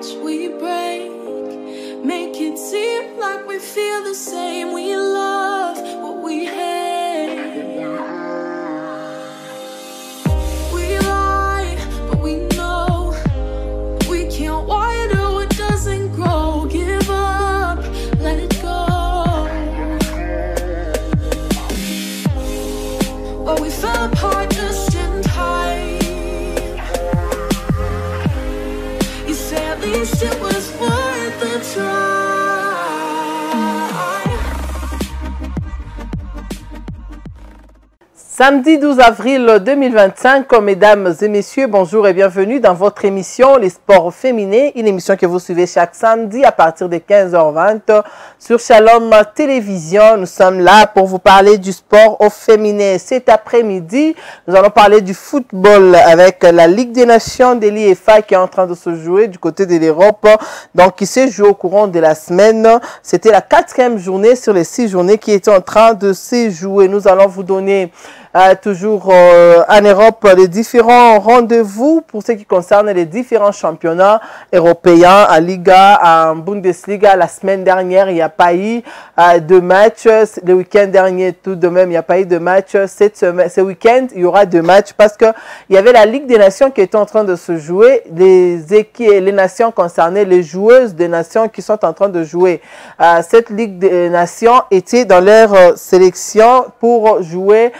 hearts we break, make it seem like we feel the same. We love what we hate. We lie, but we know we can't water what doesn't grow. Give up, let it go. But we fell apart just in time. You say at least it was worth the try. Samedi 12 avril 2025, mesdames et messieurs, bonjour et bienvenue dans votre émission Les Sports Féminins, une émission que vous suivez chaque samedi à partir de 15h20 sur Shalom Télévision. Nous sommes là pour vous parler du sport au féminin. Cet après-midi, nous allons parler du football avec la Ligue des Nations de l'IFA qui est en train de se jouer du côté de l'Europe, donc qui s'est joué au courant de la semaine. C'était la 4e journée sur les 6 journées qui étaient en train de se jouer. Nous allons vous donner toujours en Europe les différents rendez-vous pour ce qui concerne les différents championnats européens, en Liga, en Bundesliga. La semaine dernière, il n'y a pas eu de match. Le week-end dernier, tout de même, il n'y a pas eu de match. Ce week-end, il y aura 2 matchs parce que il y avait la Ligue des Nations qui était en train de se jouer. Les nations concernées, les joueuses des nations qui sont en train de jouer. Cette Ligue des Nations était dans leur sélection pour jouer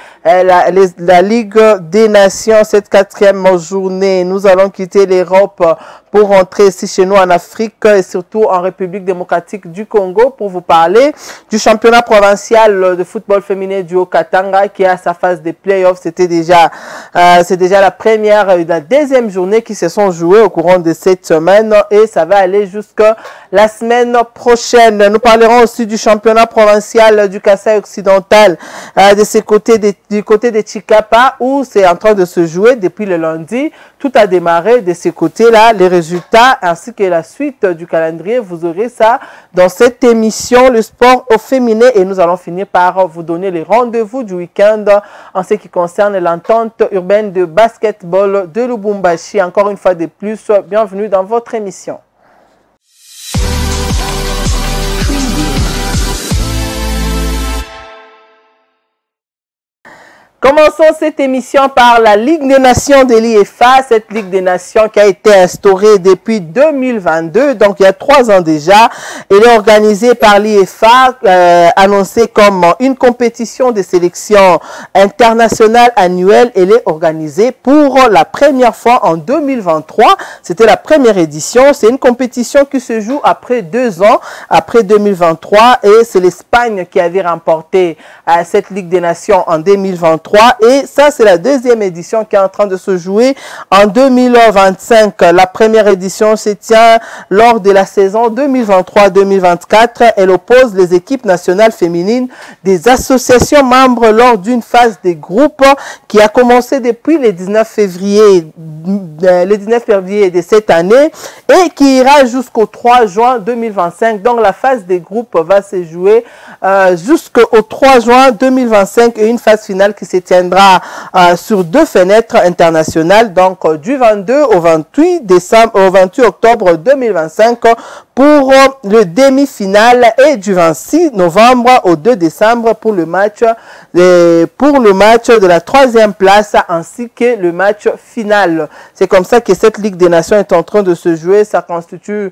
la Ligue des Nations, cette 4e journée. Nous allons quitter l'Europe pour rentrer ici chez nous en Afrique et surtout en République démocratique du Congo pour vous parler du championnat provincial de football féminin du Haut-Katanga qui est à sa phase des playoffs. C'est déjà la première et la 2e journée qui se sont jouées au courant de cette semaine et ça va aller jusqu'à la semaine prochaine. Nous parlerons aussi du championnat provincial du Kasaï occidental du côté de Chikapa où c'est en train de se jouer depuis le lundi. Tout a démarré de ce côté-là. Les résultats ainsi que la suite du calendrier, vous aurez ça dans cette émission, le sport au féminin. Et nous allons finir par vous donner les rendez-vous du week-end en ce qui concerne l'entente urbaine de basketball de Lubumbashi. Encore une fois de plus, bienvenue dans votre émission. Commençons cette émission par la Ligue des Nations de l'IFA, cette Ligue des Nations qui a été instaurée depuis 2022, donc il y a 3 ans déjà. Elle est organisée par l'IFA, annoncée comme une compétition de sélection internationale annuelle. Elle est organisée pour la première fois en 2023. C'était la première édition. C'est une compétition qui se joue après 2 ans, après 2023, et c'est l'Espagne qui avait remporté cette Ligue des Nations en 2023. Et ça, c'est la 2e édition qui est en train de se jouer en 2025. La première édition se tient lors de la saison 2023-2024. Elle oppose les équipes nationales féminines des associations membres lors d'une phase des groupes qui a commencé depuis le 19 février de cette année et qui ira jusqu'au 3 juin 2025. Donc, la phase des groupes va se jouer jusqu'au 3 juin 2025 et une phase finale qui se tiendra sur 2 fenêtres internationales, donc du 22 au 28 octobre 2025 pour le demi-finale et du 26 novembre au 2 décembre pour le match de la 3e place ainsi que le match final. C'est comme ça que cette Ligue des Nations est en train de se jouer. Ça constitue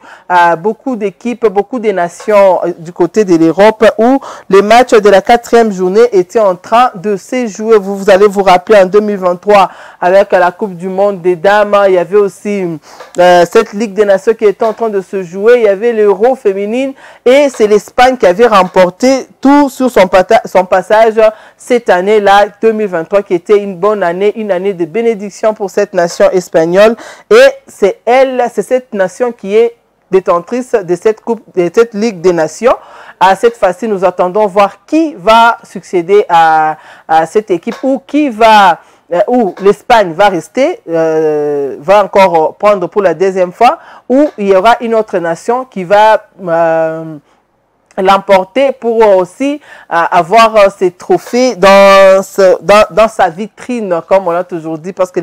beaucoup d'équipes, beaucoup de nations du côté de l'Europe où les matchs de la 4e journée étaient en train de se jouer. Vous allez vous rappeler en 2023 avec la Coupe du Monde des dames, il y avait aussi cette Ligue des Nations qui était en train de se jouer. Il y avait l'Euro féminine et c'est l'Espagne qui avait remporté tout sur son passage cette année-là, 2023, qui était une bonne année, une année de bénédiction pour cette nation espagnole. Et c'est cette nation qui est détentrice de cette Ligue des Nations. À cette fois-ci, nous attendons voir qui va succéder à cette équipe ou où l'Espagne va rester, va encore prendre pour la 2e fois, ou il y aura une autre nation qui va l'emporter pour aussi avoir ces trophées dans sa vitrine, comme on l'a toujours dit, parce que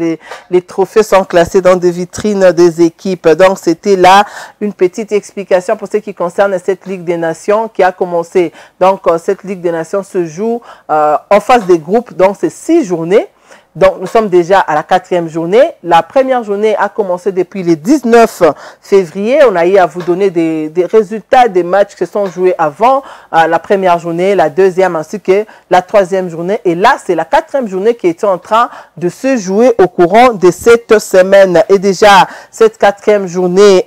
les trophées sont classés dans des vitrines des équipes. Donc, c'était là une petite explication pour ce qui concerne cette Ligue des Nations qui a commencé. Donc, cette Ligue des Nations se joue en phase des groupes, donc c'est 6 journées. Donc, nous sommes déjà à la 4e journée. La première journée a commencé depuis le 19 février. On a eu à vous donner des résultats des matchs qui se sont joués avant la première journée, la deuxième ainsi que la 3e journée. Et là, c'est la 4e journée qui est en train de se jouer au courant de cette semaine. Et déjà, cette 4e journée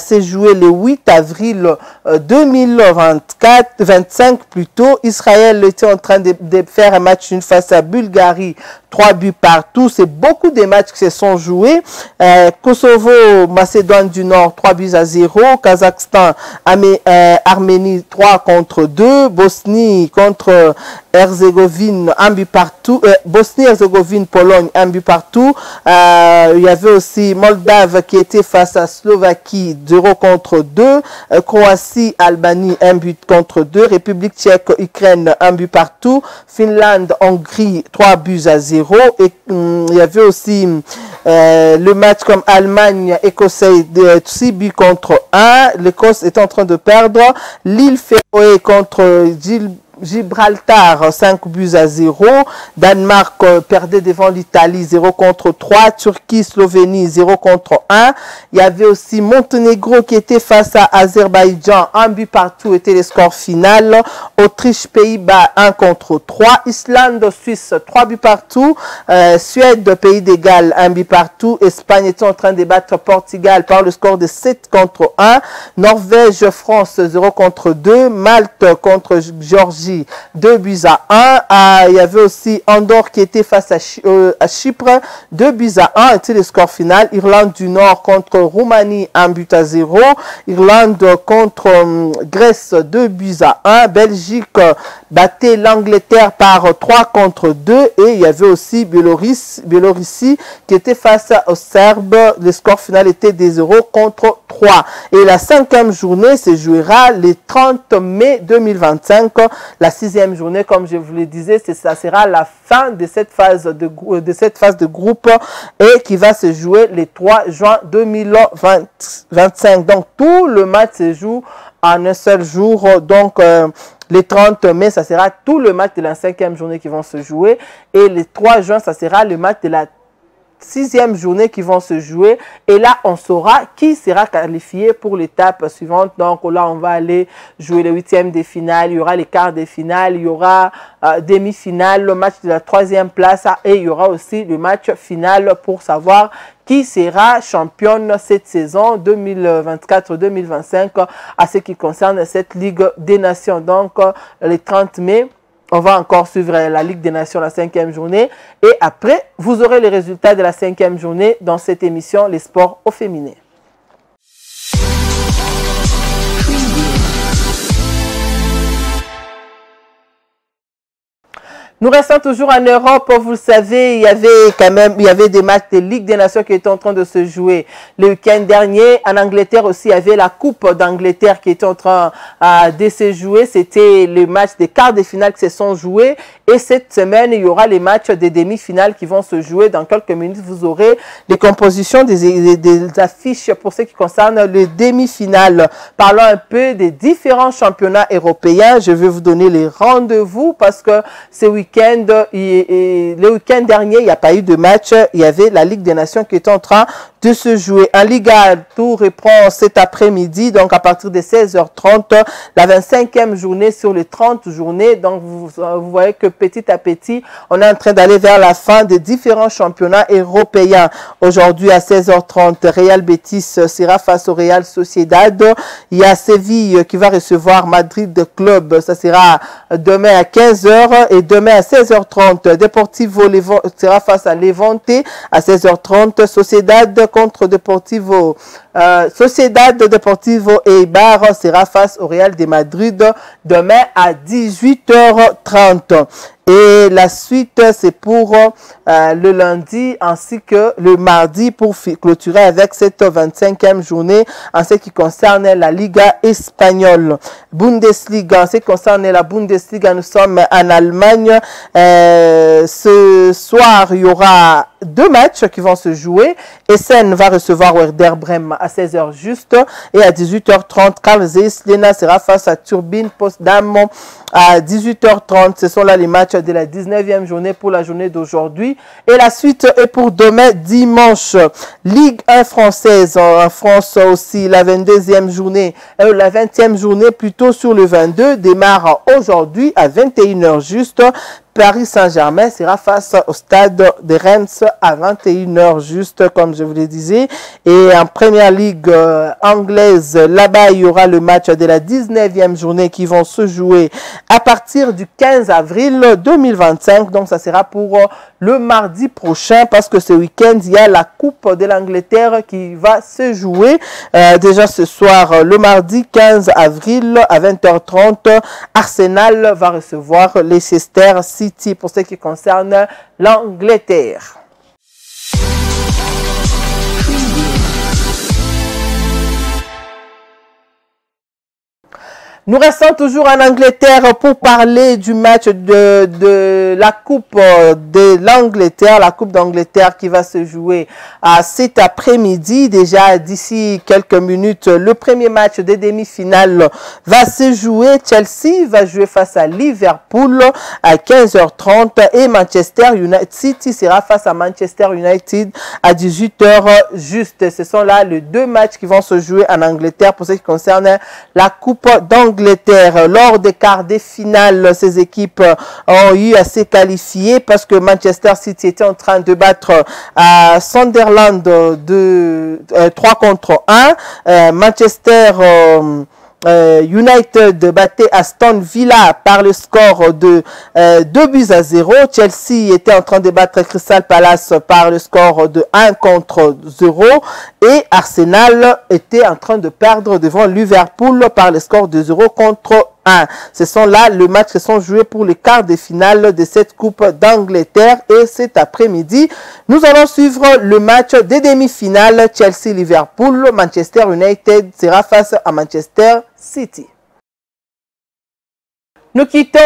s'est jouée le 8 avril 2025 plutôt. Israël était en train de faire un match une face à Bulgarie. 3 buts partout. C'est beaucoup de matchs qui se sont joués. Kosovo, Macédoine du Nord, 3 buts à 0. Kazakhstan, Arménie, 3-2. Bosnie contre Herzégovine, 1 but partout. Bosnie-Herzégovine, Pologne, 1 but partout. Il y avait aussi Moldave qui était face à Slovaquie, 0-2. Croatie, Albanie, 1 but contre 2. République tchèque, Ukraine, 1 but partout. Finlande, Hongrie, 3 buts à 0. Et il y avait aussi le match comme Allemagne, Écossais, 6 buts contre 1. L'Écosse est en train de perdre. L'île Féroé contre Gibraltar, 5 buts à 0. Danemark perdait devant l'Italie, 0-3. Turquie, Slovénie, 0-1. Il y avait aussi Monténégro qui était face à Azerbaïdjan, 1 but partout était le score final. Autriche, Pays-Bas, 1-3. Islande, Suisse, 3 buts partout. Suède, Pays de Galles, 1 but partout. Espagne était en train de battre Portugal par le score de 7-1. Norvège, France, 0-2. Malte contre Géorgie, 2 buts à 1. Il y avait aussi Andorre qui était face à Chypre, 2 buts à 1 était le score final. Irlande du Nord contre Roumanie, 1 but à 0. Irlande contre Grèce, 2 buts à 1. Belgique battait l'Angleterre par 3-2. Et il y avait aussi Biélorussie qui était face aux Serbes. Le score final était de 0-3. Et la 5e journée se jouera le 30 mai 2025. La 6e journée, comme je vous le disais, ça sera la fin de cette phase de groupe et qui va se jouer le 3 juin 2025. Donc, tout le match se joue en un seul jour. Donc, le 30 mai, ça sera tout le match de la 5e journée qui vont se jouer. Et le 3 juin, ça sera le match de la 6e journée qui vont se jouer et là on saura qui sera qualifié pour l'étape suivante. Donc là on va aller jouer les 8e de finale, il y aura les quarts de finale, il y aura demi-finale, le match de la 3e place et il y aura aussi le match final pour savoir qui sera championne cette saison 2024-2025 à ce qui concerne cette Ligue des Nations. Donc le 30 mai, on va encore suivre la Ligue des Nations, la 5e journée. Et après, vous aurez les résultats de la 5e journée dans cette émission, Les Sports au féminin. Nous restons toujours en Europe. Vous le savez, il y avait des matchs de Ligue des Nations qui étaient en train de se jouer le week-end dernier. En Angleterre aussi, il y avait la Coupe d'Angleterre qui était en train de se jouer. C'était le match des quarts de finale qui se sont joués. Et cette semaine, il y aura les matchs des demi-finales qui vont se jouer. Dans quelques minutes, vous aurez les compositions des affiches pour ce qui concerne les demi-finales. Parlons un peu des différents championnats européens. Je vais vous donner les rendez-vous parce que ce week-end, le week-end dernier, il n'y a pas eu de match. Il y avait la Ligue des Nations qui était en train de se jouer. En Liga, tout reprend cet après-midi, donc à partir de 16h30, la 25e journée sur les 30 journées. Donc, vous voyez que petit à petit, on est en train d'aller vers la fin des différents championnats européens. Aujourd'hui, à 16h30, Real Betis sera face au Real Sociedad. Il y a Séville qui va recevoir Madrid Club. Ça sera demain à 15h et demain à 16h30. Deportivo sera face à Levante à 16h30. Sociedad contre Deportivo Sociedad Deportivo Eibar sera face au Real de Madrid demain à 18h30. Et la suite, c'est pour le lundi ainsi que le mardi pour clôturer avec cette 25e journée en ce qui concerne la Liga espagnole. Bundesliga, en ce qui concerne la Bundesliga, nous sommes en Allemagne. Ce soir, il y aura 2 matchs qui vont se jouer. Essen va recevoir Werder Bremen à 16h juste et à 18h30, Karl Zeiss Jena sera face à Turbine Potsdam à 18h30. Ce sont là les matchs de la 19e journée pour la journée d'aujourd'hui. Et la suite est pour demain dimanche. Ligue 1 française en France aussi. La 22e journée, la 20e journée plutôt sur le 22 démarre aujourd'hui à 21h juste. Paris Saint-Germain sera face au stade de Reims à 21h juste, comme je vous le disais. Et en première ligue anglaise, là-bas, il y aura le match de la 19e journée qui vont se jouer à partir du 15 avril 2025. Donc, ça sera pour le mardi prochain parce que ce week-end, il y a la Coupe de l'Angleterre qui va se jouer. Déjà ce soir, le mardi 15 avril à 20h30, Arsenal va recevoir Leicester City pour ce qui concerne l'Angleterre. Nous restons toujours en Angleterre pour parler du match de la Coupe de l'Angleterre, la Coupe d'Angleterre qui va se jouer cet après-midi. Déjà d'ici quelques minutes, le premier match des demi-finales va se jouer. Chelsea va jouer face à Liverpool à 15h30 et Manchester City sera face à Manchester United à 18h juste. Ce sont là les 2 matchs qui vont se jouer en Angleterre pour ce qui concerne la Coupe d'Angleterre. Lors des quarts de finale, ces équipes ont eu à se qualifier parce que Manchester City était en train de battre Sunderland de 3-1. Manchester United battait Aston Villa par le score de 2-0. Chelsea était en train de battre Crystal Palace par le score de 1-0. Et Arsenal était en train de perdre devant Liverpool par le score de 0-1. Ce sont là les matchs qui sont joués pour les quarts de finale de cette Coupe d'Angleterre. Et cet après-midi, nous allons suivre le match des demi-finales Chelsea-Liverpool. Manchester United sera face à Manchester City. Nous quittons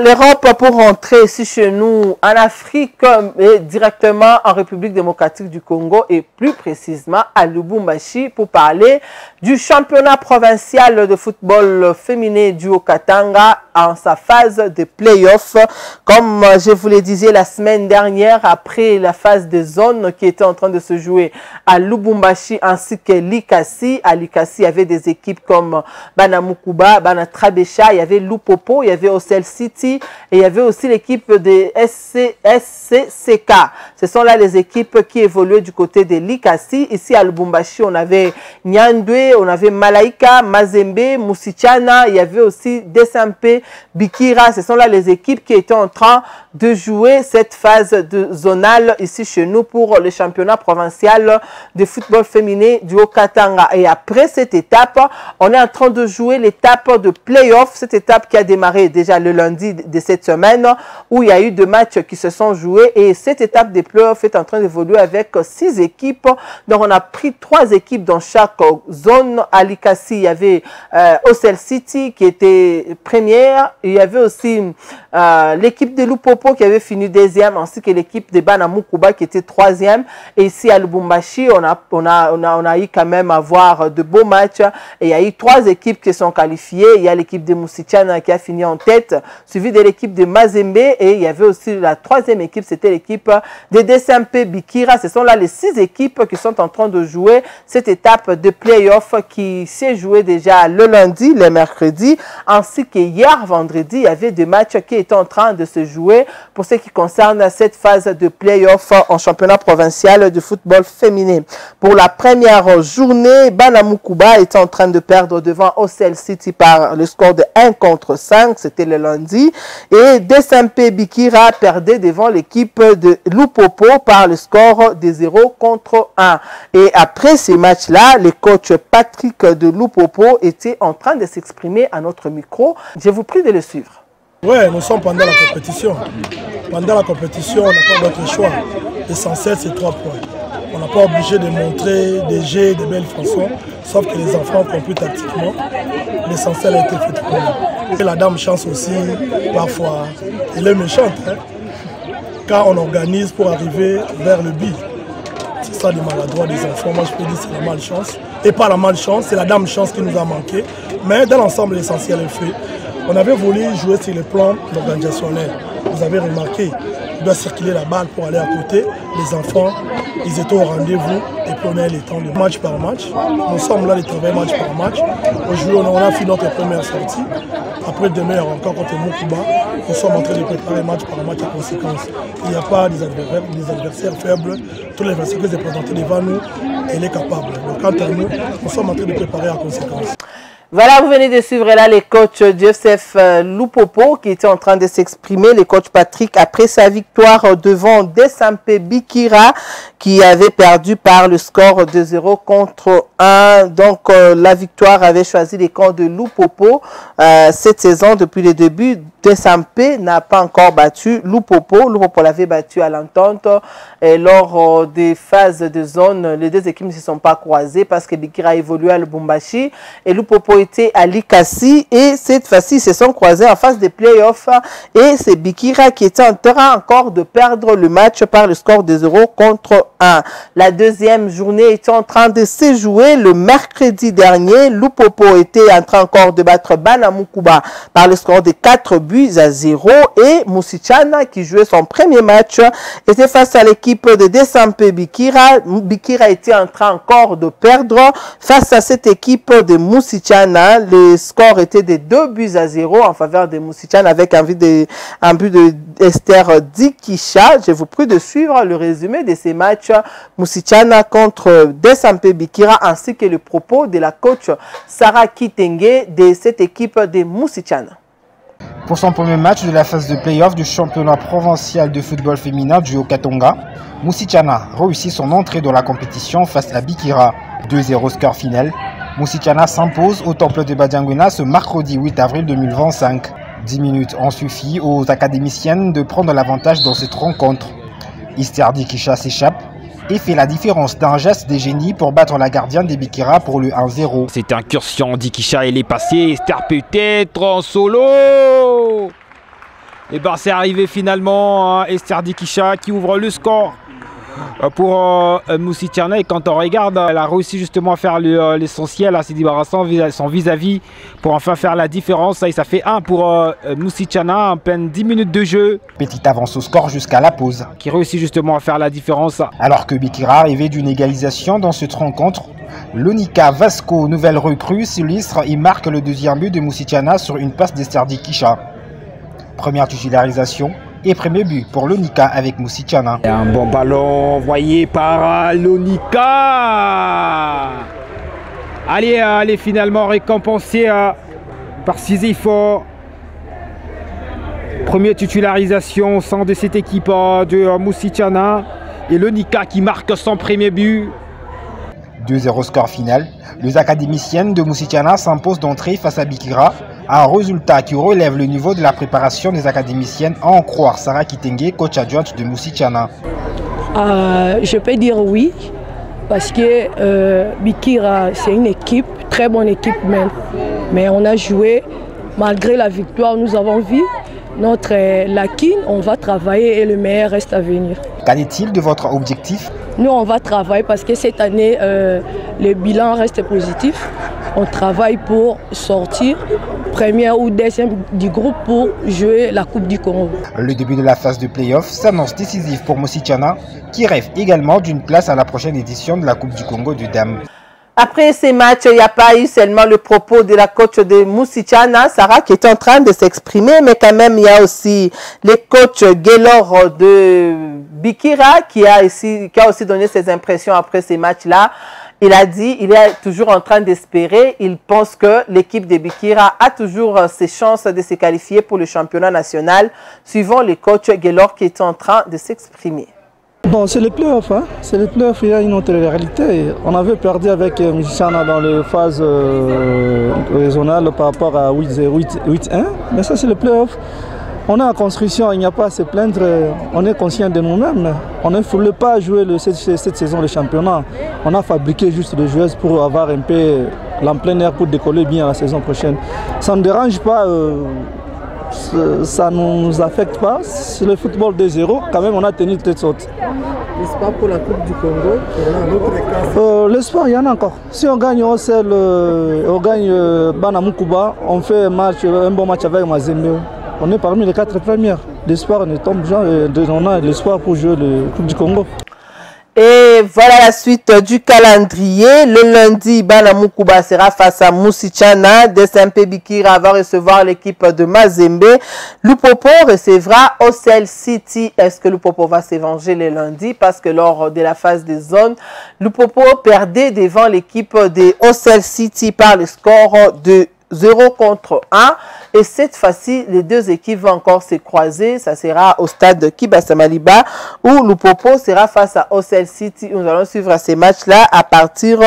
l'Europe pour rentrer ici chez nous en Afrique et directement en République démocratique du Congo et plus précisément à Lubumbashi pour parler du championnat provincial de football féminin du Haut-Katanga en sa phase de play-off. Comme je vous le disais la semaine dernière, après la phase de zone qui était en train de se jouer à Lubumbashi ainsi que Likasi. À Likasi, il y avait des équipes comme Banamukuba, Banatrabesha, il y avait Lupopo, il y avait Ocel City et il y avait aussi l'équipe de SCCK. Ce sont là les équipes qui évoluaient du côté de Likasi. Ici à Lubumbashi, on avait Nyandwe, on avait Malaika, Mazembe, Musichana, il y avait aussi Desampe, Bikira. Ce sont là les équipes qui étaient en train de jouer cette phase de zonale ici chez nous pour le championnat provincial de football féminin du Haut-Katanga. Et après cette étape, on est en train de jouer l'étape de play-off, cette étape qui a démarré déjà le lundi de cette semaine où il y a eu 2 matchs qui se sont joués et cette étape de play-off est en train d'évoluer avec 6 équipes. Donc on a pris 3 équipes dans chaque zone. À Likasi, il y avait Ocel City qui était première. Il y avait aussi l'équipe de Lupopo qui avait fini 2e ainsi que l'équipe de Banamukuba qui était 3e. Et ici à Lubumbashi, on a eu quand même à voir de beaux matchs et il y a eu 3 équipes qui sont qualifiées. Il y a l'équipe de Musichana qui a fini en tête, suivi de l'équipe de Mazembe et il y avait aussi la 3e équipe, c'était l'équipe de Desampe Bikira. Ce sont là les 6 équipes qui sont en train de jouer cette étape de play-off qui s'est jouée déjà le lundi, le mercredi, ainsi que hier vendredi, il y avait des matchs qui étaient en train de se jouer pour ce qui concerne cette phase de play-off en championnat provincial de football féminin. Pour la première journée, Banamukuba était en train de perdre devant Ocel City par le score de 1-5. 2025, c'était le lundi. Et Desampe Bikira perdait devant l'équipe de Lupopo par le score de 0-1. Et après ces matchs-là, le coach Patrick de Lupopo était en train de s'exprimer à notre micro. Je vous prie de le suivre. Oui, nous sommes pendant la compétition. Pendant la compétition, on n'a pas d'autre choix. L'essentiel, c'est 3 points. On n'a pas obligé de montrer des jets, des belles façons, sauf que les enfants ont compris tactiquement. L'essentiel a été fait pour nous. Et la dame chance aussi, parfois, elle est méchante. Hein? Quand on organise pour arriver vers le but. C'est ça des maladroits des enfants. Moi, je peux dire que c'est la malchance. Et pas la malchance, c'est la dame chance qui nous a manqué. Mais dans l'ensemble, l'essentiel est fait. On avait voulu jouer sur le plan organisationnel. Vous avez remarqué, il doit circuler la balle pour aller à côté. Les enfants, ils étaient au rendez-vous et puis on a le temps de match par match. Nous sommes là de travailler match par match. Aujourd'hui, on a fait notre première sortie. Après demain, encore contre Mokuba, nous sommes en train de préparer match par match à conséquence. Il n'y a pas des adversaires faibles. Tous les adversaires qui sont présentés devant nous, elle est capable. Donc quant à nous sommes en train de préparer à conséquence. Voilà, vous venez de suivre là les coachs Joseph Lupopo qui était en train de s'exprimer, les coachs Patrick, après sa victoire devant Desampe Bikira qui avait perdu par le score de 0-1. Donc la victoire avait choisi les camps de Lupopo cette saison depuis le début. Desampe n'a pas encore battu Lupopo. Lupopo l'avait battu à l'entente lors des phases de zone. Les deux équipes ne se sont pas croisées parce que Bikira a évolué à Lubumbashi et Lupopo était à Likasi. Et cette fois-ci, ils se sont croisés en phase des playoffs. Et c'est Bikira qui était en train encore de perdre le match par le score de 0-1. La deuxième journée était en train de se jouer le mercredi dernier. Lupopo était en train encore de battre Banamukuba par le score de 4-0. Et Musichana, qui jouait son premier match, était face à l'équipe de Desampe Bikira. Bikira était en train encore de perdre face à cette équipe de Musichana. Le score était de 2-0 en faveur de Musichana avec un but de Esther Dikisha. Je vous prie de suivre le résumé de ces matchs Musichana contre Desampe Bikira ainsi que le propos de la coach Sarah Kitenge de cette équipe de Musichana. Pour son premier match de la phase de play-off du championnat provincial de football féminin du Haut-Katonga, Musichana réussit son entrée dans la compétition face à Bikira. 2-0 score final. Musichana s'impose au temple de Badiangwena ce mercredi 8 avril 2025. 10 minutes ont suffi aux académiciennes de prendre l'avantage dans cette rencontre. Esther Dikisha s'échappe et fait la différence d'un geste des génies pour battre la gardienne des Bikira pour le 1-0. C'est incursion d'Ikisha, elle est passée, Esther peut-être en solo. Et bien c'est arrivé finalement, Esther Dikisha qui ouvre le score pour Musichana. Et quand on regarde, elle a réussi justement à faire l'essentiel, à se débarrassant son vis-à-vis pour enfin faire la différence. Et ça fait 1 pour Musichana, en peine 10 minutes de jeu. Petite avance au score jusqu'à la pause. Qui réussit justement à faire la différence. Alors que Bikira arrivait d'une égalisation dans cette rencontre, Lonika Vasco, nouvelle recrue, s'illustre et marque le deuxième but de Musichana sur une passe d'Esther Dikisha. Première titularisation et premier but pour Lonika avec Musichana. Un bon ballon envoyé par Lonika. Allez, finalement récompensé par Sisypho. Première titularisation au sein de cette équipe de Musichana. Et Lonika qui marque son premier but. 2-0 score final. Les académiciennes de Musichana s'imposent d'entrée face à Bikira. Un résultat qui relève le niveau de la préparation des académiciennes, à en croire Sarah Kitenge, coach adjointe de Musichana. Je peux dire oui, parce que Bikira, c'est une équipe, très bonne équipe même. Mais on a joué, malgré la victoire, nous avons vu notre laquine, on va travailler et le meilleur reste à venir. Qu'en est-il de votre objectif? Nous, on va travailler parce que cette année, le bilan reste positif. On travaille pour sortir première ou deuxième du groupe pour jouer la Coupe du Congo. Le début de la phase de play-off s'annonce décisif pour Musichana, qui rêve également d'une place à la prochaine édition de la Coupe du Congo du Dames. Après ces matchs, il n'y a pas eu seulement le propos de la coach de Musichana, Sarah, qui est en train de s'exprimer, mais quand même, il y a aussi le coach Gaylor de Bikira qui a aussi donné ses impressions après ces matchs-là. Il a dit il est toujours en train d'espérer. Il pense que l'équipe de Bikira a toujours ses chances de se qualifier pour le championnat national, suivant le coach Guélor qui est en train de s'exprimer. Bon, c'est les playoffs, hein. C'est les playoffs, il y a une autre réalité. On avait perdu avec Moussichana dans les phases régionales par rapport à 8-1, mais ça c'est les playoffs. On est en construction, il n'y a pas à se plaindre, on est conscient de nous-mêmes. On ne voulait pas jouer cette saison le championnat. On a fabriqué juste des joueuses pour avoir un peu l'en plein air pour décoller bien la saison prochaine. Ça ne dérange pas. Ça ne nous affecte pas, c'est le football 2-0, quand même on a tenu tête haute. L'espoir pour la Coupe du Congo? L'espoir, il y en a encore. Si on gagne on gagne Banamukuba, on fait un bon match avec Mazembe. On est parmi les 4 premières. L'espoir ne tombe jamais, on a l'espoir pour jouer la Coupe du Congo. Et voilà la suite du calendrier. Le lundi, Banamukuba sera face à Moussichana. DSMP Bikira va recevoir l'équipe de Mazembe. Lupopo recevra Ocel City. Est-ce que Lupopo va se venger le lundi? Parce que lors de la phase des zones, Lupopo perdait devant l'équipe de Ocel City par le score de 0 contre 1. Et cette fois-ci, les deux équipes vont encore se croiser. Ça sera au stade de Kibasa Maliba où Lupopo sera face à Ocel City. Nous allons suivre ces matchs-là à partir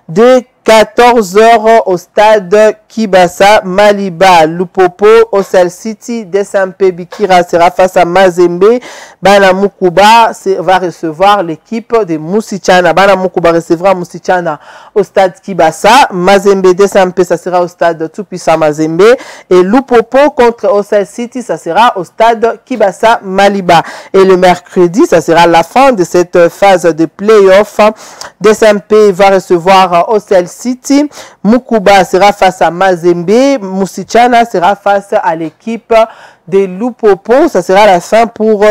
de 14 h au stade Kibasa Maliba. Lupopo, Ocel City, DSMP Bikira sera face à Mazembe. Banamukuba va recevoir l'équipe de Moussichana. Banamukuba recevra Moussichana au stade Kibasa. Mazembe, DSMP, ça sera au stade Tupisa Mazembe. Et Lupopo contre Ocel City, ça sera au stade Kibasa Maliba. Et le mercredi, ça sera la fin de cette phase de play-off. DSMP va recevoir Ocel City. Mukuba sera face à Mazembe. Moussichana sera face à l'équipe de Lupopo. Ça sera la fin pour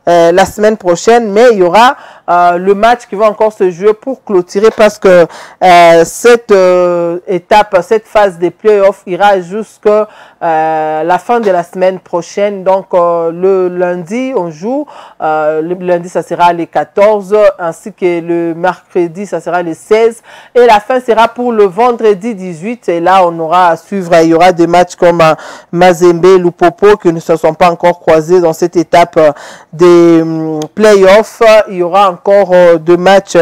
la semaine prochaine, mais il y aura le match qui va encore se jouer pour clôturer parce que cette étape, cette phase des playoffs ira jusqu'à la fin de la semaine prochaine. Donc le lundi, on joue. Le lundi, ça sera les 14, ainsi que le mercredi, ça sera les 16. Et la fin sera pour le vendredi 18. Et là, on aura à suivre, il y aura des matchs comme Mazembe, Lupopo, qui ne se sont pas encore croisés dans cette étape des playoffs. Il y aura encore deux matchs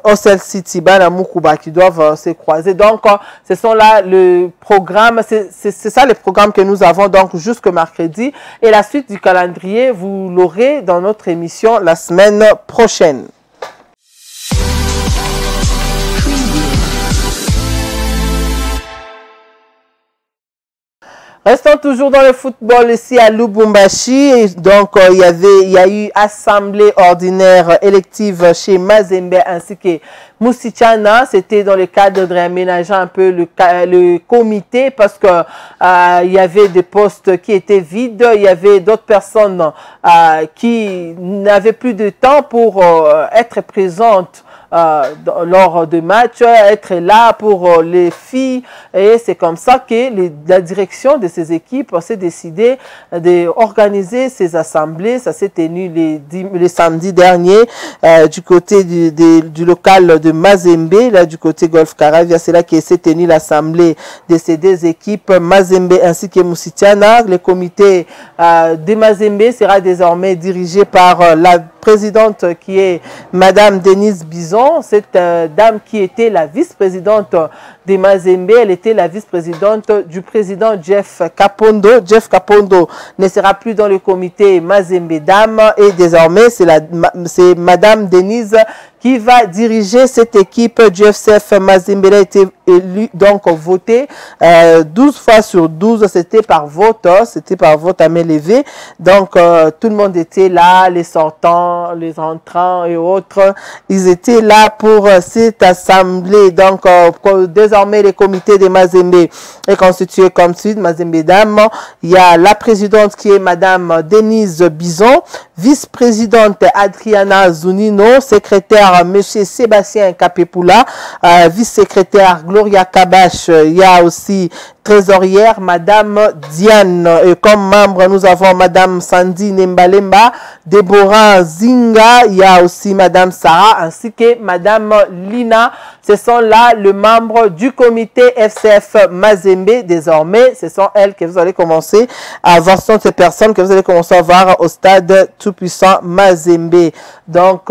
Ocel City, Banamukuba qui doivent se croiser. Donc, ce sont là le programme, c'est ça le programme que nous avons donc jusqu'au mercredi. Et la suite du calendrier, vous l'aurez dans notre émission la semaine prochaine. Restons toujours dans le football ici à Lubumbashi. Et donc, il y a eu assemblée ordinaire élective chez Mazembe ainsi que Moussichana. C'était dans le cadre de réaménager un peu le comité parce que il y avait des postes qui étaient vides. Il y avait d'autres personnes qui n'avaient plus de temps pour être présentes lors de matchs, être là pour les filles. Et c'est comme ça que la direction de ces équipes s'est décidé d'organiser ces assemblées. Ça s'est tenu les samedis derniers du côté du local de Mazembe, là du côté Golf Caravia. C'est là que s'est tenue l'assemblée de ces deux équipes, Mazembe ainsi que Moussichana. Le comité de Mazembe sera désormais dirigé par la présidente qui est Madame Denise Bison. Cette dame qui était la vice-présidente de Mazembe, elle était la vice-présidente du président Jeff Kapondo. Jeff Kapondo ne sera plus dans le comité Mazembe Dame et désormais c'est Madame Denise qui va diriger cette équipe du FCF Mazembe. Elle a été élue, donc votée 12 fois sur 12, c'était par vote à main levée. Donc tout le monde était là, les sortants, les entrants et autres, ils étaient là pour cette assemblée. Donc désormais le comité de Mazembe est constitué comme suit. Mazembe Dame, il y a la présidente qui est Madame Denise Bison, vice-présidente Adriana Zunino, secrétaire avoir M. Sébastien Kapepula, vice-secrétaire Gloria Kabash. Il y a aussi trésorière Madame Diane. Et comme membre, nous avons Madame Sandy Nembalemba, Déborah Zinga. Il y a aussi Madame Sarah ainsi que Madame Lina. Ce sont là les membres du comité FCF Mazembe. Désormais, ce sont elles que vous allez commencer à voir, ce sont ces personnes que vous allez commencer à voir au stade tout-puissant Mazembe. Donc,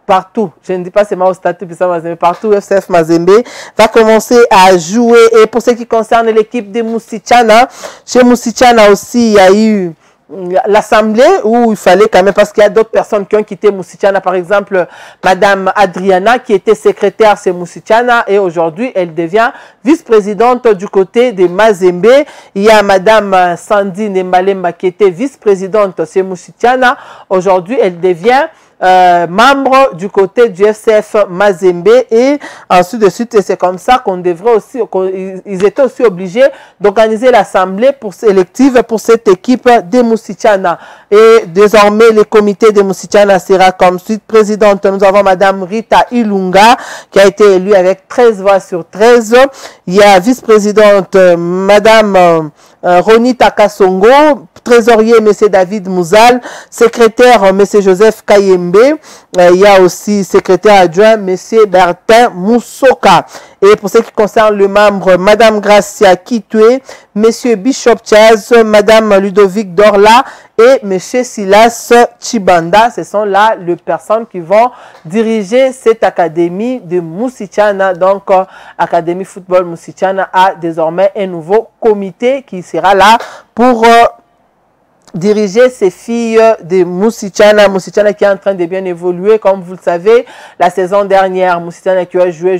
partout, je ne dis pas seulement au stade tout-puissant Mazembe, partout FCF Mazembe va commencer à jouer. Et pour ce qui concerne l'équipe de Musichana, chez Musichana aussi, il y a eu l'assemblée où il fallait quand même, parce qu'il y a d'autres personnes qui ont quitté Musichana, par exemple Madame Adriana qui était secrétaire chez Musichana et aujourd'hui elle devient vice-présidente du côté de Mazembe. Il y a Madame Sandy Nembalemba qui était vice-présidente chez Musichana, aujourd'hui elle devient membre du côté du FCF Mazembe et ensuite de suite, c'est comme ça qu'on devrait aussi, ils étaient aussi obligés d'organiser l'assemblée élective pour cette équipe de Musichana. Et désormais, le comité de Musichana sera comme suite. Présidente, nous avons Madame Rita Ilunga qui a été élue avec 13 voix sur 13. Il y a vice-présidente Madame Ronita Kasongo, trésorier M. David Mouzal, secrétaire M. Joseph Kayembe, il y a aussi secrétaire adjoint M. Bertin Moussoka. Et pour ce qui concerne le membre, Madame Gracia Kitwe, M. Bishop Chaz, Madame Ludovic Dorla et M. Silas Chibanda. Ce sont là les personnes qui vont diriger cette académie de Musichana. Donc, Académie Football Musichana a désormais un nouveau comité qui sera là pour diriger ces filles de Musichana. Musichana qui est en train de bien évoluer, comme vous le savez. La saison dernière, Musichana qui a joué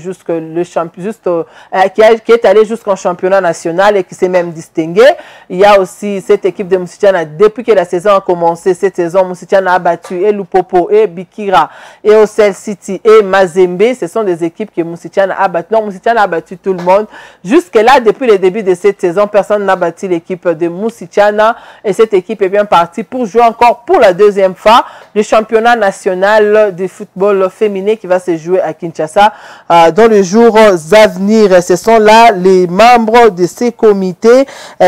qui est allé jusqu'en championnat national et qui s'est même distingué. Il y a aussi cette équipe de Musichana. Depuis que la saison a commencé, cette saison, Musichana a battu et Lupopo, et Bikira, et Ocel City, et Mazembe. Ce sont des équipes que Musichana a battu. Non, Musichana a battu tout le monde. Jusque-là, depuis le début de cette saison, personne n'a battu l'équipe de Musichana. Et cette équipe est bien parti pour jouer encore pour la deuxième fois le championnat national de football féminin qui va se jouer à Kinshasa dans les jours à venir. Ce sont là les membres de ces comités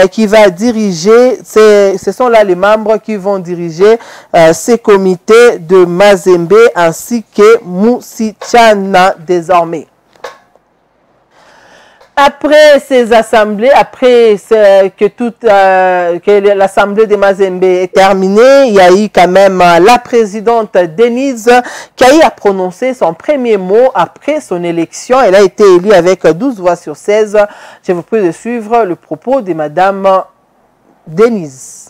qui va diriger, ce sont là les membres qui vont diriger ces comités de Mazembe ainsi que Musichana désormais. Après ces assemblées, après que l'assemblée de Mazembe est terminée, il y a eu quand même la présidente Denise qui a eu à prononcer son premier mot après son élection. Elle a été élue avec 12 voix sur 16. Je vous prie de suivre le propos de Madame Denise.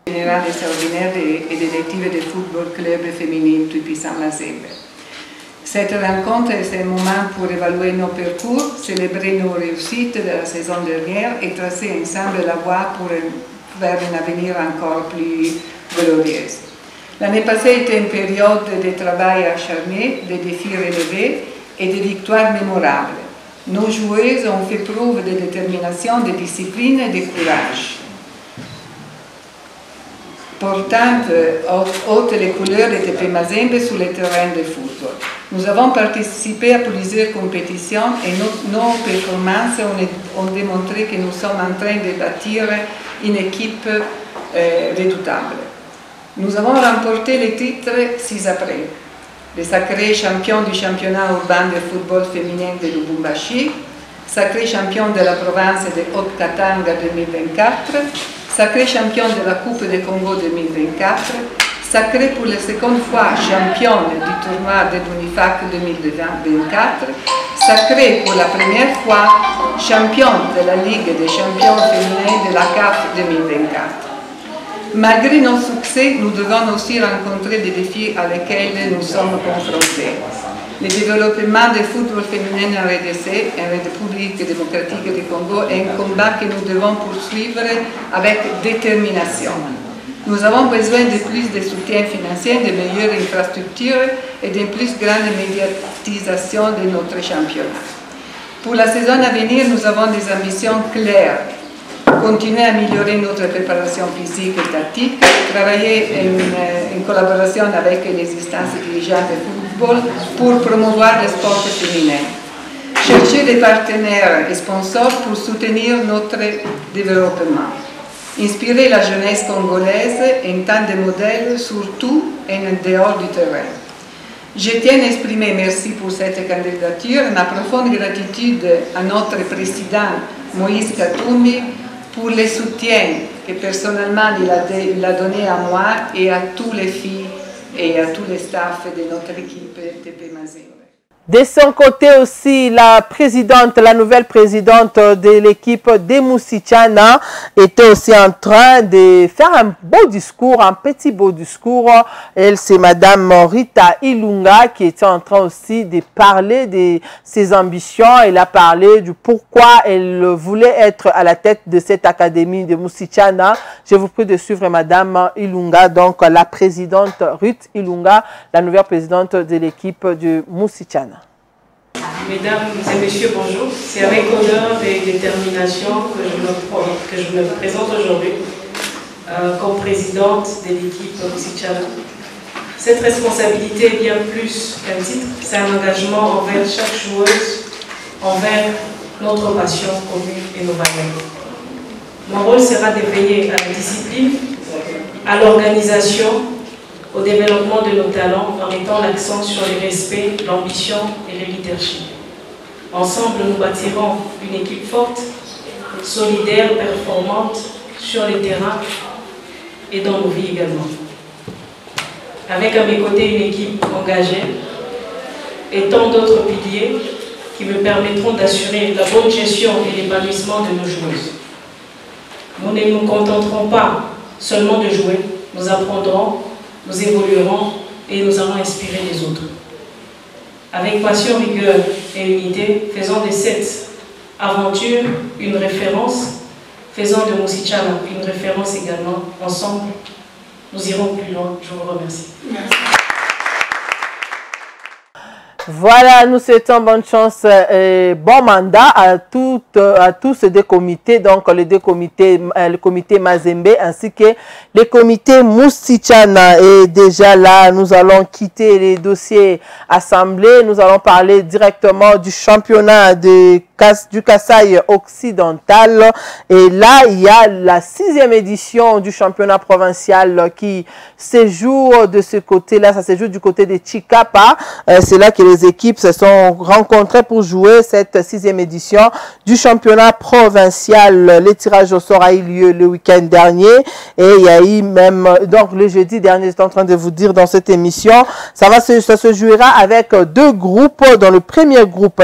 Général extraordinaire et d'élective de football club féminin tout-puissant Mazembe. Cette rencontre est un moment pour évaluer nos parcours, célébrer nos réussites de la saison dernière et tracer ensemble la voie vers un avenir encore plus glorieux. L'année passée était une période de travail acharné, de défis relevés et de victoires mémorables. Nos joueuses ont fait preuve de détermination, de discipline et de courage. Portant haute les couleurs de TP Mazembe sur le terrain de football. Nous avons participé à plusieurs compétitions et nos performances ont démontré que nous sommes en train de bâtir une équipe redoutable. Nous avons remporté le titre 6 après. Le sacré champion du championnat urbain de football féminin de Lubumbashi, sacré champion de la province de Haute-Katanga 2024, sacré champion de la Coupe de Congo 2024, sacré pour la seconde fois championne du tournoi de l'UNIFAC 2024, sacré pour la première fois championne de la Ligue des champions féminins de la CAF 2024. Malgré nos succès, nous devons aussi rencontrer des défis à lesquels nous sommes confrontés. Le développement du football féminin en RDC, en République démocratique du Congo, est un combat que nous devons poursuivre avec détermination. Nous avons besoin de plus de soutien financier, de meilleures infrastructures et d'une plus grande médiatisation de notre championnat. Pour la saison à venir, nous avons des ambitions claires. continuer à améliorer notre préparation physique et tactique, travailler en collaboration avec les instances dirigeantes de football pour promouvoir le sport féminin, chercher des partenaires et sponsors pour soutenir notre développement, inspirer la jeunesse congolaise en tant de modèle, surtout en dehors du terrain. Je tiens à exprimer merci pour cette candidature et ma profonde gratitude à notre président Moïse Katumbi pour le soutien que personnellement il a donné à moi et à toutes les filles et à tous les staffs de notre équipe TP Mazembe. De son côté aussi, la présidente, la nouvelle présidente de l'équipe de Musichana était aussi en train de faire un beau discours, un petit beau discours. Elle, c'est Madame Rita Ilunga qui était en train aussi de parler de ses ambitions. Elle a parlé du pourquoi elle voulait être à la tête de cette académie de Musichana. Je vous prie de suivre Madame Ilunga, donc la présidente Ruth Ilunga, la nouvelle présidente de l'équipe de Musichana. Mesdames et messieurs, bonjour. C'est avec honneur et détermination que je me présente aujourd'hui comme présidente de l'équipe Musichana. Cette responsabilité est bien plus qu'un titre, c'est un engagement envers chaque joueuse, envers notre passion commune et nos valeurs. Mon rôle sera de veiller à la discipline, à l'organisation, au développement de nos talents en mettant l'accent sur le respect, l'ambition et le leadership. Ensemble, nous bâtirons une équipe forte, solidaire, performante sur les terrains et dans nos vies également. Avec à mes côtés une équipe engagée et tant d'autres piliers qui me permettront d'assurer la bonne gestion et l'épanouissement de nos joueuses. Nous ne nous contenterons pas seulement de jouer, nous apprendrons, nous évoluerons et nous allons inspirer les autres. Avec passion, rigueur et unité, faisons de cette aventure une référence, faisons de Musichana une référence également. Ensemble, nous irons plus loin. Je vous remercie. Merci. Voilà, nous souhaitons bonne chance et bon mandat à tous ces deux comités, donc les deux comités, le comité Mazembe ainsi que le comité Musichana. Et déjà là, nous allons quitter les dossiers assemblés, nous allons parler directement du championnat du Kasaï occidental. Et là, il y a la 6e édition du championnat provincial qui se joue de ce côté-là, ça se joue du côté de Chikapa. C'est là que les équipes se sont rencontrées pour jouer cette 6e édition du championnat provincial. Le tirage au sort a eu lieu le week-end dernier et il y a eu même, donc le jeudi dernier, j'étais en train de vous dire dans cette émission, ça se jouera avec deux groupes. Dans le premier groupe,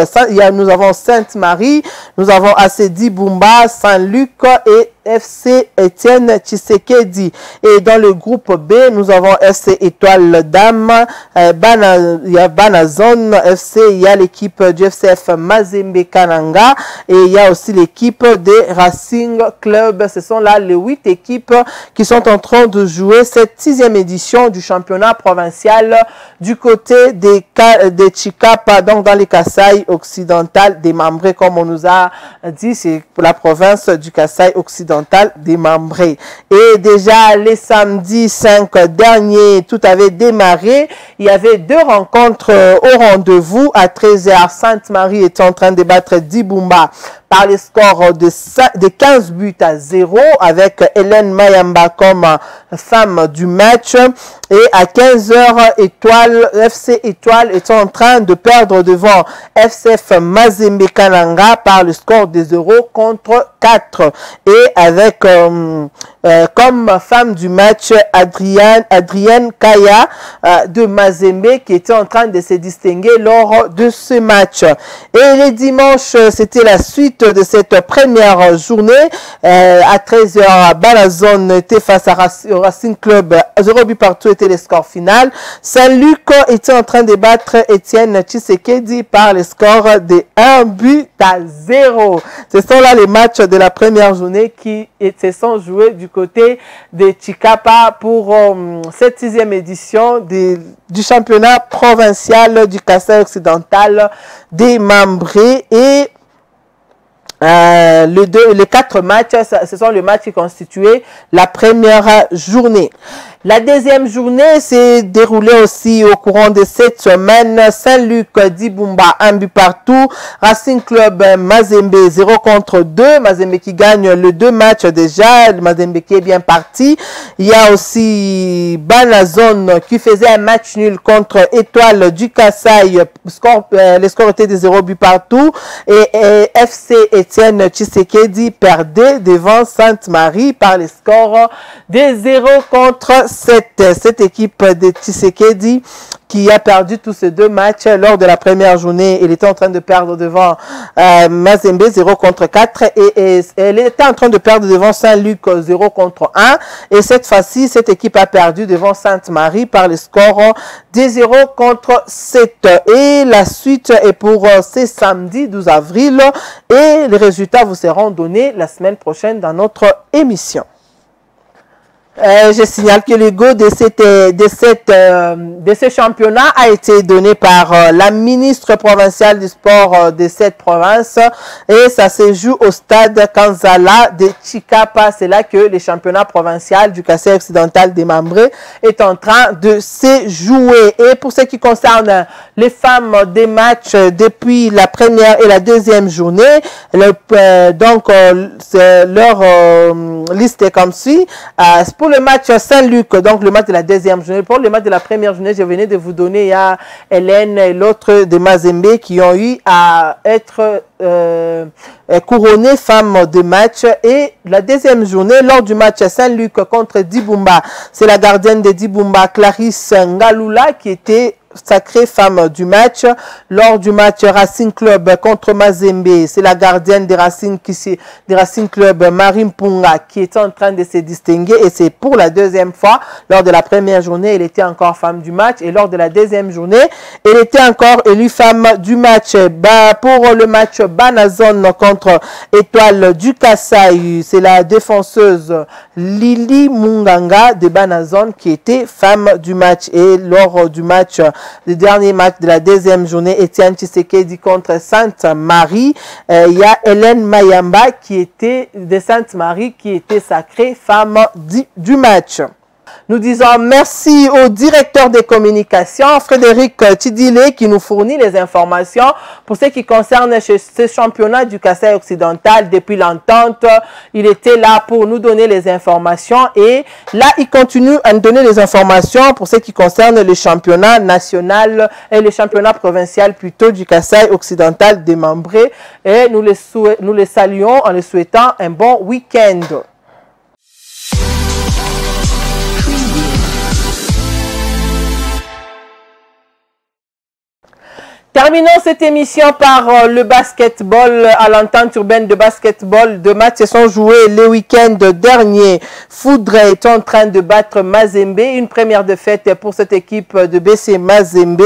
nous avons Sainte-Marie, nous avons ACD Bumba, Saint-Luc et FC Etienne Tshisekedi. Et dans le groupe B, nous avons FC Étoile Dame, il y a Banazone FC, il y a l'équipe du FCF Mazembe Kananga et il y a aussi l'équipe des Racing Club. Ce sont là les 8 équipes qui sont en train de jouer cette 6e édition du championnat provincial du côté des Chikapa, donc dans les Kasaï occidental démembrés, comme on nous a dit, c'est pour la province du Kasaï occidental démembré. Et déjà les samedis 5 derniers, tout avait démarré. Il y avait deux rencontres au rendez-vous. À 13h, Sainte-Marie était en train de battre Dibumba par les scores de 15 buts à 0 avec Hélène Mayamba comme femme du match. Et à 15h, FC Étoile est en train de perdre devant FCF Mazembe Kananga par le score de 0 contre 4. Et avec comme femme du match Adrienne Kaya de Mazembe qui était en train de se distinguer lors de ce match. Et les dimanches, c'était la suite de cette première journée. À 13h, Balazone était face au Racing Club. 0 but partout était le score final. Saint-Luc était en train de battre Etienne Tshisekedi par le score de 1 but à 0. Ce sont là les matchs de la première journée qui se sont joués du côté de Chikapa pour cette 6e édition du championnat provincial du Kasaï occidental démembré. Et Les 4 matchs, ce sont les matchs qui constituaient la première journée. La deuxième journée s'est déroulée aussi au courant de cette semaine. Saint-Luc Dibumba, 1 but partout. Racing Club Mazembe 0-2. Mazembe qui gagne les 2 matchs déjà. Mazembe qui est bien parti. Il y a aussi Banazone qui faisait un match nul contre Étoile du Kasaï. Les scores étaient de 0 but partout. Et FC Etienne Tshisekedi perdait devant Sainte-Marie par les scores de 0-7. Cette équipe de Tshisekedi qui a perdu tous ces 2 matchs lors de la première journée. Il était en train de perdre devant Mazembe 0-4 et elle était en train de perdre devant Saint-Luc 0-1. Et cette fois-ci, cette équipe a perdu devant Sainte-Marie par le score de 0-7. Et la suite est pour ce samedi 12 avril et les résultats vous seront donnés la semaine prochaine dans notre émission. Je signale que le go de ce championnat a été donné par la ministre provinciale du sport de cette province et ça se joue au stade Kanzala de Chikapa. C'est là que le championnat provincial du Kasaï occidental des Mambré est en train de se jouer. Et pour ce qui concerne les femmes des matchs depuis la première et la deuxième journée, donc leur liste est comme suit. Pour le match Saint-Luc, donc le match de la deuxième journée. Pour le match de la première journée, je venais de vous donner, il y a Hélène et l'autre de Mazembe qui ont eu à être couronnées femmes de match. Et la deuxième journée, lors du match Saint-Luc contre Dibumba, c'est la gardienne de Dibumba, Clarisse Ngalula, qui était sacrée femme du match. Lors du match Racing Club contre Mazembe, c'est la gardienne de Racing Club, Marie Mpunga, qui était en train de se distinguer et c'est pour la deuxième fois. Lors de la première journée, elle était encore femme du match et lors de la deuxième journée, elle était encore élue femme du match. Pour le match Banazone contre Étoile du Kasaï, c'est la défenseuse Lili Munganga de Banazone qui était femme du match. Et lors du match, le dernier match de la deuxième journée, Etienne Tshisekedi contre Sainte-Marie, il y a Hélène Mayamba qui était de Sainte-Marie qui était sacrée femme du match. Nous disons merci au directeur des communications, Frédéric Tidilé, qui nous fournit les informations pour ce qui concerne ce championnat du Kasaï occidental depuis l'entente. Il était là pour nous donner les informations et là, il continue à nous donner les informations pour ce qui concerne le championnat national et le championnat provincial plutôt du Kasaï occidental démembré. Et nous les saluons en les souhaitant un bon week-end. Terminons cette émission par le basketball à l'entente urbaine de basketball. 2 matchs se sont joués le week-end dernier. Foudre est en train de battre Mazembe. Une première défaite pour cette équipe de BC Mazembe.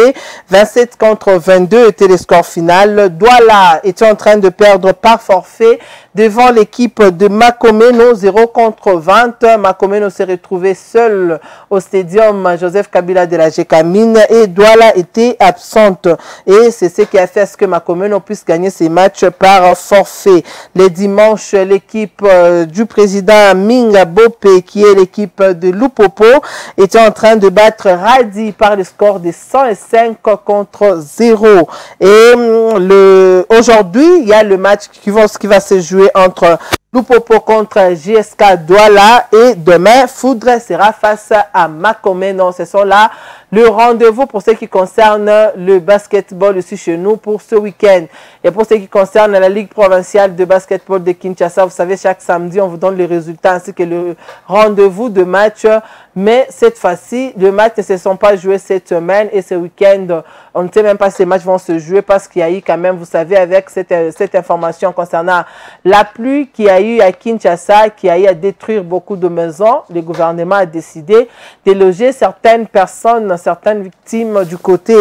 27-22 était le score final. Douala est en train de perdre par forfait devant l'équipe de Makomeno, 0-20. Makomeno s'est retrouvé seul au stadium Joseph Kabila de la Gécamine et Douala était absente. Et c'est ce qui a fait à ce que Makomeno puisse gagner ses matchs par forfait. Les dimanches, l'équipe du président Minga Bopé, qui est l'équipe de Lupopo, était en train de battre Radi par le score de 105-0. Et aujourd'hui, il y a le match qui va se jouer entre Lupopo contre JSK Douala et demain, Foudre sera face à Makomeno. Ce sont là le rendez-vous pour ce qui concerne le basketball ici chez nous pour ce week-end. Et pour ce qui concerne la Ligue provinciale de basketball de Kinshasa, vous savez, chaque samedi, on vous donne les résultats ainsi que le rendez-vous de match. Mais cette fois-ci, les matchs ne se sont pas joués cette semaine et ce week-end, on ne sait même pas si ces matchs vont se jouer parce qu'il y a eu quand même, vous savez, avec cette information concernant la pluie qu'il y a eu à Kinshasa, qui a eu à détruire beaucoup de maisons, le gouvernement a décidé de loger certaines personnes, certaines victimes du côté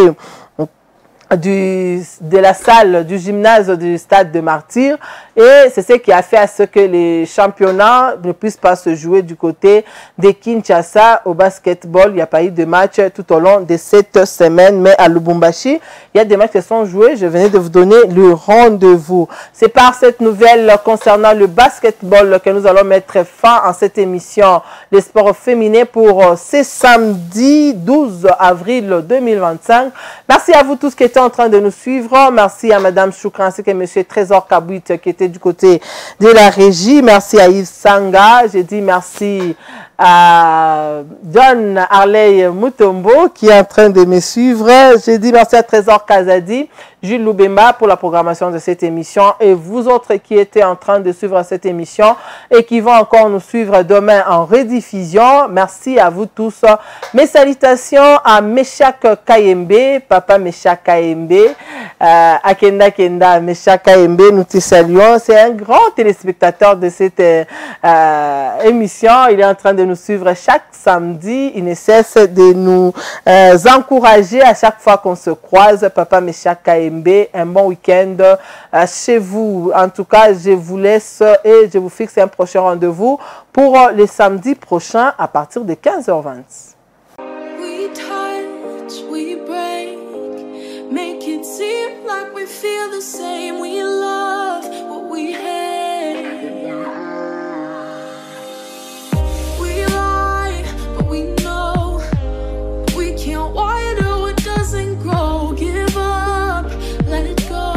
de la salle du gymnase du stade de Martyrs, et c'est ce qui a fait à ce que les championnats ne puissent pas se jouer du côté de Kinshasa au basketball. Il n'y a pas eu de match tout au long de cette semaine, mais à Lubumbashi, il y a des matchs qui sont joués. Je venais de vous donner le rendez-vous. C'est par cette nouvelle concernant le basketball que nous allons mettre fin à cette émission Les sports féminins pour ce samedi 12 avril 2025. Merci à vous tous qui étaient en train de nous suivre. Merci à Madame Choukran ainsi que Monsieur Trésor Kabouit qui était du côté de la régie. Merci à Yves Sanga. J'ai dit merci à John Harley Mutombo qui est en train de me suivre. J'ai dit merci à Trésor Kazadi, Jules Loubemba pour la programmation de cette émission et vous autres qui étaient en train de suivre cette émission et qui vont encore nous suivre demain en rediffusion. Merci à vous tous. Mes salutations à Meshak Kayembe, Papa Meshak Kayembe, Akenda Kenda Meshak Kayembe, nous te saluons. C'est un grand téléspectateur de cette émission. Il est en train de nous suivre chaque samedi. Il ne cesse de nous encourager à chaque fois qu'on se croise. Papa Meshak Kayembe, un bon week-end chez vous. En tout cas, je vous laisse et je vous fixe un prochain rendez-vous pour le samedi prochain à partir de 15h20. We touch, we break, make it seem like we feel the same. We love what we hate. We lie, but we know we can't water what doesn't grow. Give up, let it go.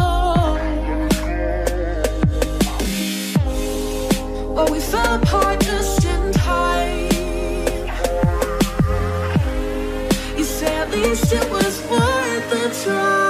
But we fell apart just in time. You said at least it was worth the try.